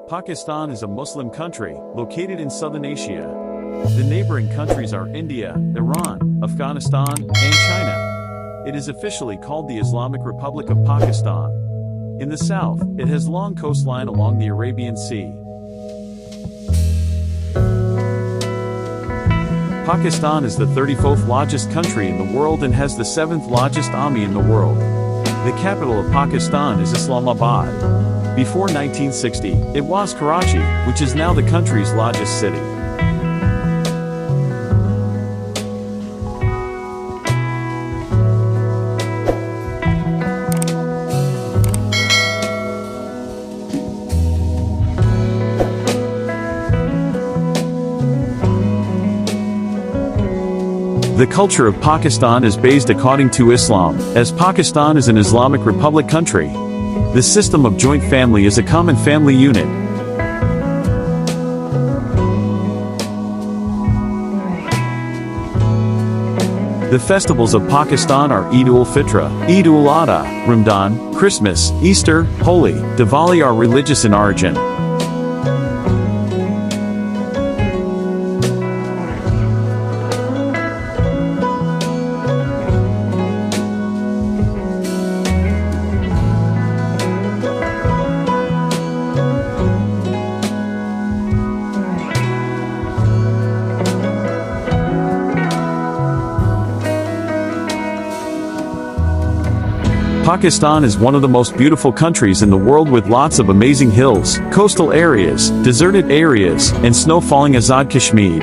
Pakistan is a Muslim country, located in southern Asia. The neighboring countries are India, Iran, Afghanistan, and China. It is officially called the Islamic Republic of Pakistan. In the south, it has long coastline along the Arabian Sea. Pakistan is the 34th largest country in the world and has the 7th largest army in the world. The capital of Pakistan is Islamabad. Before 1960, it was Karachi, which is now the country's largest city. The culture of Pakistan is based according to Islam, as Pakistan is an Islamic Republic country. The system of joint family is a common family unit. The festivals of Pakistan are Fitr, Adha, Ramadan, Christmas, Easter, Holi, Diwali are religious in origin. Pakistan is one of the most beautiful countries in the world with lots of amazing hills, coastal areas, deserted areas, and snow falling Azad Kashmir.